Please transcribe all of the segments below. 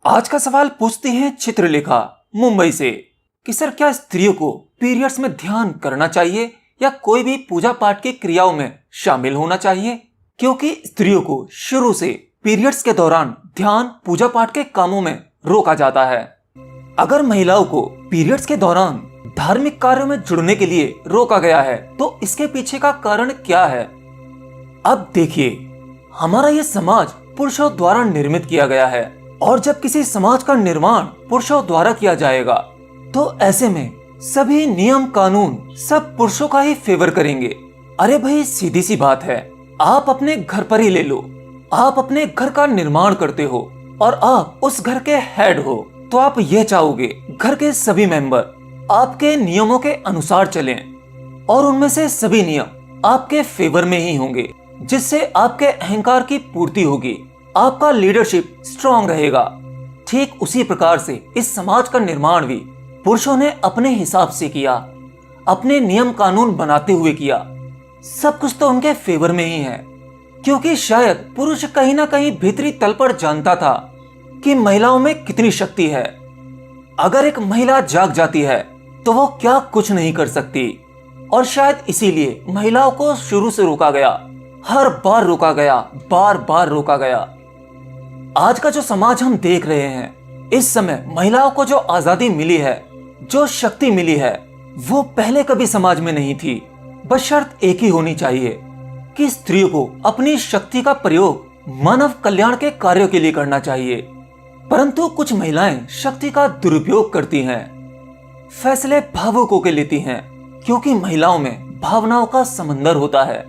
आज का सवाल पूछती हैं चित्रलेखा मुंबई से कि सर क्या स्त्रियों को पीरियड्स में ध्यान करना चाहिए या कोई भी पूजा पाठ की क्रियाओं में शामिल होना चाहिए, क्योंकि स्त्रियों को शुरू से पीरियड्स के दौरान ध्यान पूजा पाठ के कामों में रोका जाता है। अगर महिलाओं को पीरियड्स के दौरान धार्मिक कार्यों में जुड़ने के लिए रोका गया है तो इसके पीछे का कारण क्या है? अब देखिए, हमारा ये समाज पुरुषों द्वारा निर्मित किया गया है और जब किसी समाज का निर्माण पुरुषों द्वारा किया जाएगा तो ऐसे में सभी नियम कानून सब पुरुषों का ही फेवर करेंगे। अरे भाई, सीधी सी बात है, आप अपने घर पर ही ले लो। आप अपने घर का निर्माण करते हो और आप उस घर के हेड हो, तो आप ये चाहोगे घर के सभी मेंबर आपके नियमों के अनुसार चलें और उनमें से सभी नियम आपके फेवर में ही होंगे, जिससे आपके अहंकार की पूर्ति होगी, आपका लीडरशिप स्ट्रांग रहेगा। ठीक उसी प्रकार से इस समाज का निर्माण भी पुरुषों ने अपने हिसाब से किया, अपने नियम कानून बनाते हुए किया। सब कुछ तो उनके फेवर में ही है, क्योंकि शायद पुरुष कहीं ना कहीं भीतरी तल पर जानता था कि महिलाओं में कितनी शक्ति है। अगर एक महिला जाग जाती है तो वो क्या कुछ नहीं कर सकती, और शायद इसीलिए महिलाओं को शुरू से रोका गया, हर बार रोका गया, बार बार रोका गया। आज का जो समाज हम देख रहे हैं, इस समय महिलाओं को जो आजादी मिली है, जो शक्ति मिली है, वो पहले कभी समाज में नहीं थी। बस शर्त एक ही होनी चाहिए कि स्त्रियों को अपनी शक्ति का प्रयोग मानव कल्याण के कार्यों के लिए करना चाहिए। परंतु कुछ महिलाएं शक्ति का दुरुपयोग करती हैं, फैसले भावुकों के लेती हैं, क्योंकि महिलाओं में भावनाओं का समंदर होता है।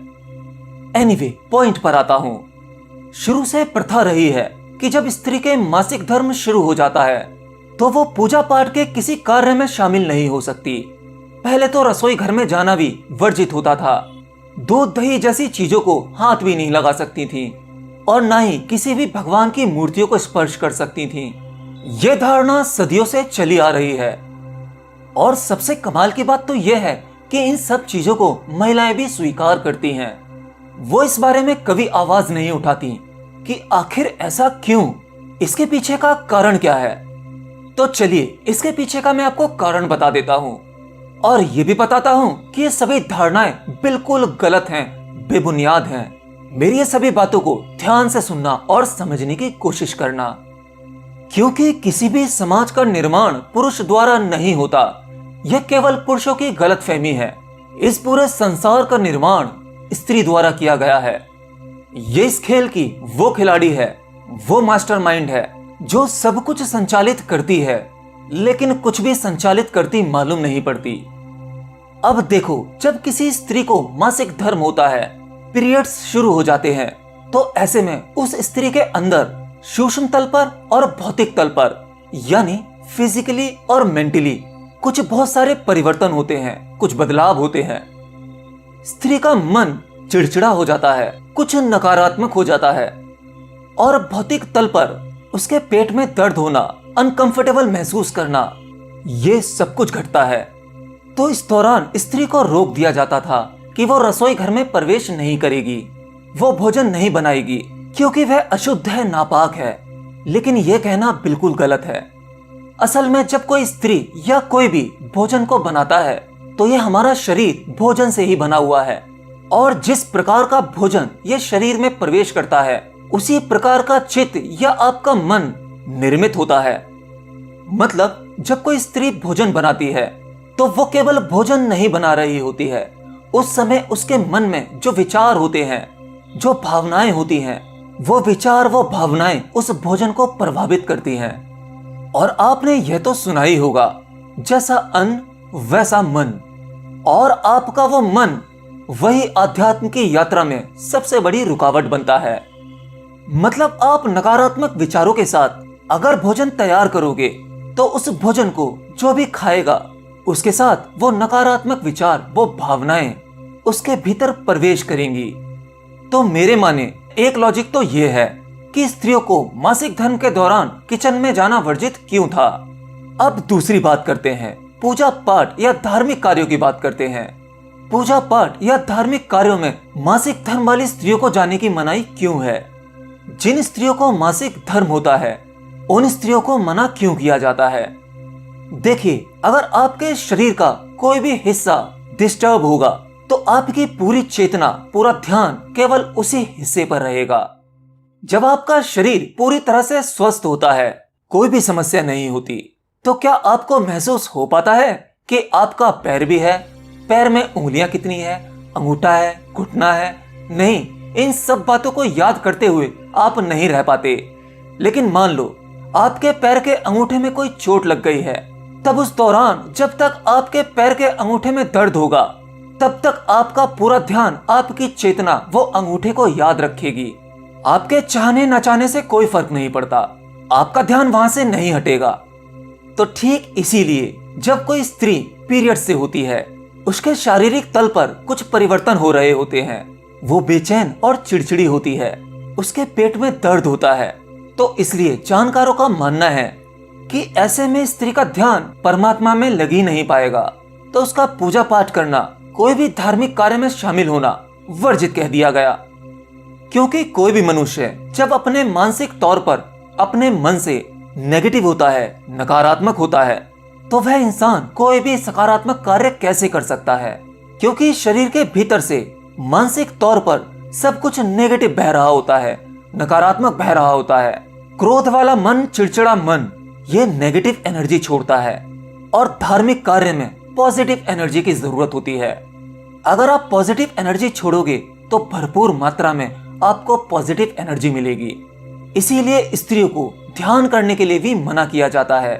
एनीवे, पॉइंट पर आता हूँ। शुरू से प्रथा रही है कि जब स्त्री के मासिक धर्म शुरू हो जाता है तो वो पूजा पाठ के किसी कार्य में शामिल नहीं हो सकती। पहले तो रसोई घर में जाना भी वर्जित होता था, दूध दही जैसी चीजों को हाथ भी नहीं लगा सकती थी और ना ही किसी भी भगवान की मूर्तियों को स्पर्श कर सकती थी। ये धारणा सदियों से चली आ रही है और सबसे कमाल की बात तो यह है कि इन सब चीजों को महिलाएं भी स्वीकार करती हैं। वो इस बारे में कभी आवाज नहीं उठाती कि आखिर ऐसा क्यों, इसके पीछे का कारण क्या है। तो चलिए, इसके पीछे का मैं आपको कारण बता देता हूँ और ये भी बताता हूँ कि ये सभी धारणाएं बिल्कुल गलत हैं, बेबुनियाद हैं। मेरी ये सभी बातों को ध्यान से सुनना और समझने की कोशिश करना, क्योंकि किसी भी समाज का निर्माण पुरुष द्वारा नहीं होता। यह केवल पुरुषों की गलतफहमी है। इस पूरे संसार का निर्माण स्त्री द्वारा किया गया है। ये इस खेल की वो खिलाड़ी है, वो मास्टरमाइंड है जो सब कुछ संचालित करती है, लेकिन कुछ भी संचालित करती मालूम नहीं पड़ती। अब देखो, जब किसी स्त्री को मासिक धर्म होता है, पीरियड्स शुरू हो जाते हैं, तो ऐसे में उस स्त्री के अंदर सूक्ष्म तल पर और भौतिक तल पर, यानी फिजिकली और मेंटली कुछ बहुत सारे परिवर्तन होते हैं, कुछ बदलाव होते हैं। स्त्री का मन चिड़चिड़ा हो जाता है, कुछ नकारात्मक हो जाता है और भौतिक तल पर उसके पेट में दर्द होना, अनकंफर्टेबल महसूस करना, ये सब कुछ घटता है। तो इस दौरान स्त्री को रोक दिया जाता था कि वो रसोई घर में प्रवेश नहीं करेगी, वो भोजन नहीं बनाएगी, क्योंकि वह अशुद्ध है, नापाक है। लेकिन यह कहना बिल्कुल गलत है। असल में जब कोई स्त्री या कोई भी भोजन को बनाता है तो यह हमारा शरीर भोजन से ही बना हुआ है, और जिस प्रकार का भोजन ये शरीर में प्रवेश करता है, उसी प्रकार का चित्त या आपका मन निर्मित होता है। मतलब जब कोई स्त्री भोजन बनाती है तो वो केवल भोजन नहीं बना रही होती है, उस समय उसके मन में जो विचार होते हैं, जो भावनाएं होती हैं, वो विचार, वो भावनाएं उस भोजन को प्रभावित करती हैं। और आपने यह तो सुना ही होगा, जैसा अन्न वैसा मन, और आपका वो मन वही आध्यात्म की यात्रा में सबसे बड़ी रुकावट बनता है। मतलब आप नकारात्मक विचारों के साथ अगर भोजन तैयार करोगे तो उस भोजन को जो भी खाएगा उसके साथ वो नकारात्मक विचार, वो भावनाएं उसके भीतर प्रवेश करेंगी। तो मेरे माने एक लॉजिक तो ये है कि स्त्रियों को मासिक धर्म के दौरान किचन में जाना वर्जित क्यों था। अब दूसरी बात करते हैं, पूजा पाठ या धार्मिक कार्यों की बात करते हैं। पूजा पाठ या धार्मिक कार्यों में मासिक धर्म वाली स्त्रियों को जाने की मनाही क्यों है? जिन स्त्रियों को मासिक धर्म होता है उन स्त्रियों को मना क्यों किया जाता है? देखिए, अगर आपके शरीर का कोई भी हिस्सा डिस्टर्ब होगा तो आपकी पूरी चेतना, पूरा ध्यान केवल उसी हिस्से पर रहेगा। जब आपका शरीर पूरी तरह से स्वस्थ होता है, कोई भी समस्या नहीं होती, तो क्या आपको महसूस हो पाता है कि आपका पैर भी है, पैर में उंगलियां कितनी है, अंगूठा है, घुटना है? नहीं, इन सब बातों को याद करते हुए आप नहीं रह पाते। लेकिन मान लो आपके पैर के अंगूठे में कोई चोट लग गई है, तब उस दौरान जब तक आपके पैर के अंगूठे में दर्द होगा, तब तक आपका पूरा ध्यान, आपकी चेतना वो अंगूठे को याद रखेगी। आपके चाहने न चाहने से कोई फर्क नहीं पड़ता, आपका ध्यान वहां से नहीं हटेगा। तो ठीक इसीलिए जब कोई स्त्री पीरियड से होती है, उसके शारीरिक तल पर कुछ परिवर्तन हो रहे होते हैं, वो बेचैन और चिड़चिड़ी होती है, उसके पेट में दर्द होता है, तो इसलिए जानकारों का मानना है कि ऐसे में स्त्री का ध्यान परमात्मा में लग ही नहीं पाएगा, तो उसका पूजा पाठ करना, कोई भी धार्मिक कार्य में शामिल होना वर्जित कह दिया गया। क्योंकि कोई भी मनुष्य जब अपने मानसिक तौर पर अपने मन से नेगेटिव होता है, नकारात्मक होता है, तो वह इंसान कोई भी सकारात्मक कार्य कैसे कर सकता है? क्योंकि शरीर के भीतर से मानसिक तौर पर सब कुछ नेगेटिव बह रहा होता है, नकारात्मक बह रहा होता है। क्रोध वाला मन, चिड़चिड़ा मन, ये नेगेटिव एनर्जी छोड़ता है और धार्मिक कार्य में पॉजिटिव एनर्जी की जरूरत होती है। अगर आप पॉजिटिव एनर्जी छोड़ोगे तो भरपूर मात्रा में आपको पॉजिटिव एनर्जी मिलेगी। इसीलिए स्त्रियों को ध्यान करने के लिए भी मना किया जाता है,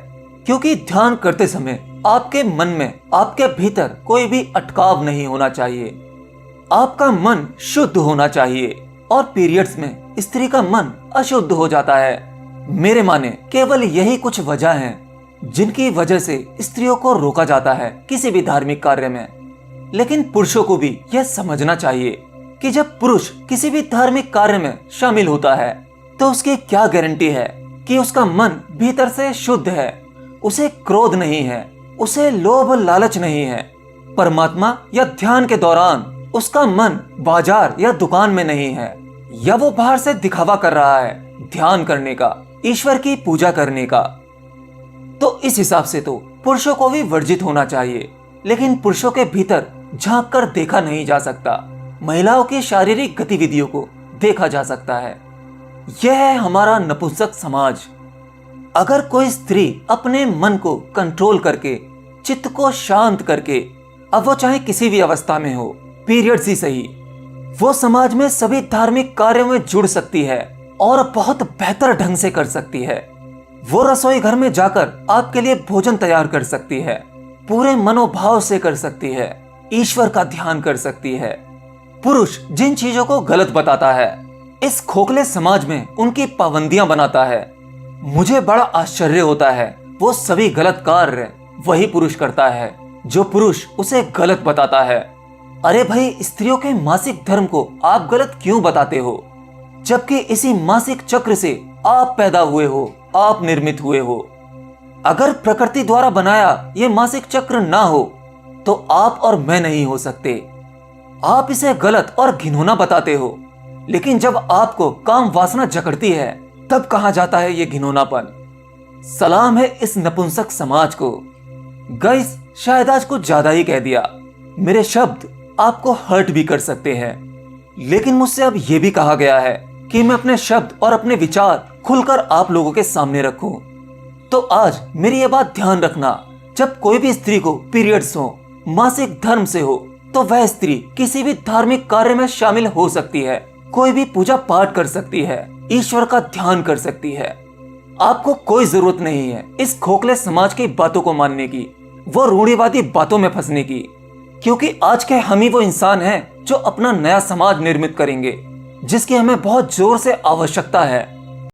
क्योंकि ध्यान करते समय आपके मन में, आपके भीतर कोई भी अटकाव नहीं होना चाहिए। आपका मन शुद्ध होना चाहिए और पीरियड्स में स्त्री का मन अशुद्ध हो जाता है। मेरे माने केवल यही कुछ वजह हैं जिनकी वजह से स्त्रियों को रोका जाता है किसी भी धार्मिक कार्य में। लेकिन पुरुषों को भी यह समझना चाहिए कि जब पुरुष किसी भी धार्मिक कार्य में शामिल होता है तो उसकी क्या गारंटी है कि उसका मन भीतर से शुद्ध है, उसे क्रोध नहीं है, उसे लोभ लालच नहीं है। परमात्मा या ध्यान के दौरान उसका मन बाजार या दुकान में नहीं है, या वो बाहर से दिखावा कर रहा है ध्यान करने का, ईश्वर की पूजा करने का। तो इस हिसाब से तो पुरुषों को भी वर्जित होना चाहिए। लेकिन पुरुषों के भीतर झांक कर देखा नहीं जा सकता, महिलाओं की शारीरिक गतिविधियों को देखा जा सकता है। यह है हमारा नपुंसक समाज। अगर कोई स्त्री अपने मन को कंट्रोल करके, चित्त को शांत करके, अब वो चाहे किसी भी अवस्था में हो, पीरियड्स ही सही, वो समाज में सभी धार्मिक कार्यों में जुड़ सकती है और बहुत बेहतर ढंग से कर सकती है। वो रसोई घर में जाकर आपके लिए भोजन तैयार कर सकती है, पूरे मनोभाव से कर सकती है, ईश्वर का ध्यान कर सकती है। पुरुष जिन चीजों को गलत बताता है, इस खोखले समाज में उनकी पाबंदियां बनाता है, मुझे बड़ा आश्चर्य होता है वो सभी गलत कार्य वही पुरुष करता है जो पुरुष उसे गलत बताता है। अरे भाई, स्त्रियों के मासिक धर्म को आप गलत क्यों बताते हो, जबकि इसी मासिक चक्र से आप पैदा हुए हो, आप निर्मित हुए हो। अगर प्रकृति द्वारा बनाया ये मासिक चक्र ना हो तो आप और मैं नहीं हो सकते। आप इसे गलत और घिनौना बताते हो, लेकिन जब आपको काम वासना जकड़ती है तब कहां जाता है ये घिनौनापन। सलाम है इस नपुंसक समाज को। गाइस, शायद आज कुछ ज्यादा ही कह दिया। मेरे शब्द आपको हर्ट भी कर सकते हैं, लेकिन मुझसे अब यह भी कहा गया है कि मैं अपने शब्द और अपने विचार खुलकर आप लोगों के सामने रखूं। तो आज मेरी ये बात ध्यान रखना, जब कोई भी स्त्री को पीरियड्स हो, मासिक धर्म से हो, तो वह स्त्री किसी भी धार्मिक कार्य में शामिल हो सकती है, कोई भी पूजा पाठ कर सकती है, ईश्वर का ध्यान कर सकती है। आपको कोई जरूरत नहीं है इस खोखले समाज की बातों को मानने की, वो रूढ़िवादी बातों में फंसने की, क्योंकि आज के हम ही वो इंसान हैं जो अपना नया समाज निर्मित करेंगे, जिसकी हमें बहुत जोर से आवश्यकता है।